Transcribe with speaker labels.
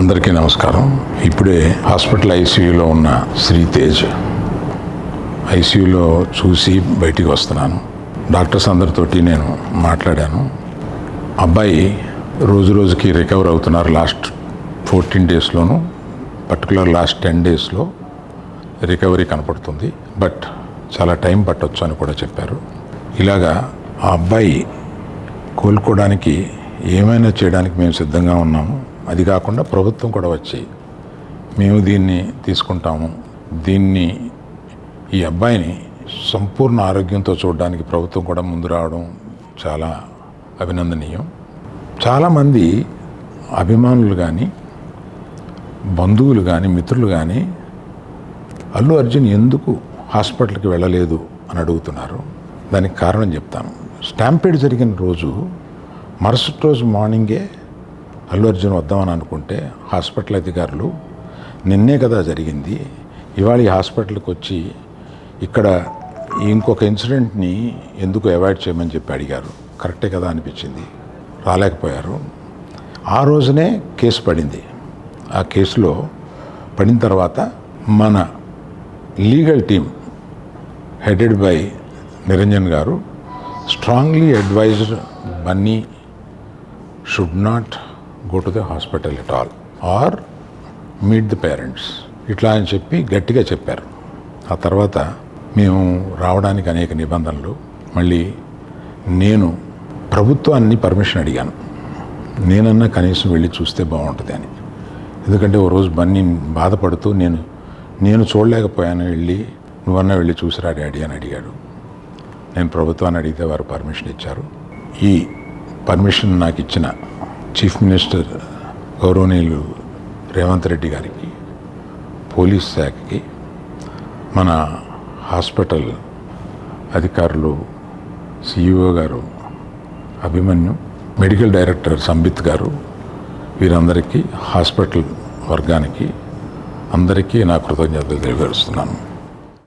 Speaker 1: అందరికీ నమస్కారం. ఇప్పుడే హాస్పిటల్ ఐసీయూలో ఉన్న శ్రీతేజ్ ఐసీయూలో చూసి బయటికి వస్తున్నాను. డాక్టర్స్ అందరితోటి నేను మాట్లాడాను. అబ్బాయి రోజు రోజుకి రికవర్ అవుతున్నారు. లాస్ట్ 14 డేస్లోనూ పర్టికులర్ లాస్ట్ 10 డేస్లో రికవరీ కనపడుతుంది. బట్ చాలా టైం పట్టొచ్చు అని కూడా చెప్పారు. ఇలాగా ఆ అబ్బాయి కోలుకోవడానికి ఏమైనా చేయడానికి మేము సిద్ధంగా ఉన్నాము. అది కాకుండా ప్రభుత్వం కూడా వచ్చి మేము దీన్ని తీసుకుంటాము, ఈ అబ్బాయిని సంపూర్ణ ఆరోగ్యంతో చూడడానికి ప్రభుత్వం కూడా ముందు రావడం చాలా అభినందనీయం. చాలామంది అభిమానులు కానీ, బంధువులు కానీ, మిత్రులు కానీ అల్లు అర్జున్ ఎందుకు హాస్పిటల్కి వెళ్ళలేదు అని అడుగుతున్నారు. దానికి కారణం చెప్తాను. స్టాంపేడ్ జరిగిన రోజు మరుసటి రోజు మార్నింగే అల్లు అర్జున్ వద్దామని అనుకుంటే హాస్పిటల్ అధికారులు నిన్నే కదా జరిగింది, ఇవాళ ఈ హాస్పిటల్కి వచ్చి ఇక్కడ ఇంకొక ఇన్సిడెంట్ని ఎందుకు అవాయిడ్ చేయమని చెప్పి అడిగారు. కరెక్టే కదా అనిపించింది. రాలేకపోయారు. ఆ రోజునే కేసు పడింది. ఆ కేసులో పడిన తర్వాత మన legal team headed by Niranjan garu strongly advised Bunny should not go to the hospital at all or meet the parents ఇట్లా అని చెప్పి గట్టిగా చెప్పారు. ఆ తర్వాత మేము రావడానికి అనేక నిబంధనలు, మళ్ళీ నేను ప్రభుత్వాన్ని పర్మిషన్ అడిగాను. నేనన్నా కనీసం వెళ్ళి చూస్తే బాగుంటుంది అని. ఎందుకంటే ఓ రోజు బన్నీ బాధపడుతూ నేను చూడలేకపోయాను, నువ్వన్నా వెళ్ళి చూసిరా డాడీ అని అడిగాడు. నేను ప్రభుత్వాన్ని అడిగితే వారు పర్మిషన్ ఇచ్చారు. ఈ పర్మిషన్ నాకు ఇచ్చిన చీఫ్ మినిస్టర్ గౌరవనీయులు రేవంత్ రెడ్డి గారికి, పోలీస్ శాఖకి, మన హాస్పిటల్ అధికారులు, సిఇఓ గారు అభిమన్యు, మెడికల్ డైరెక్టర్ సంబిత్ గారు, వీరందరికీ, హాస్పిటల్ వర్గానికి అందరికీ నా కృతజ్ఞతలు తెలియజేస్తున్నాను.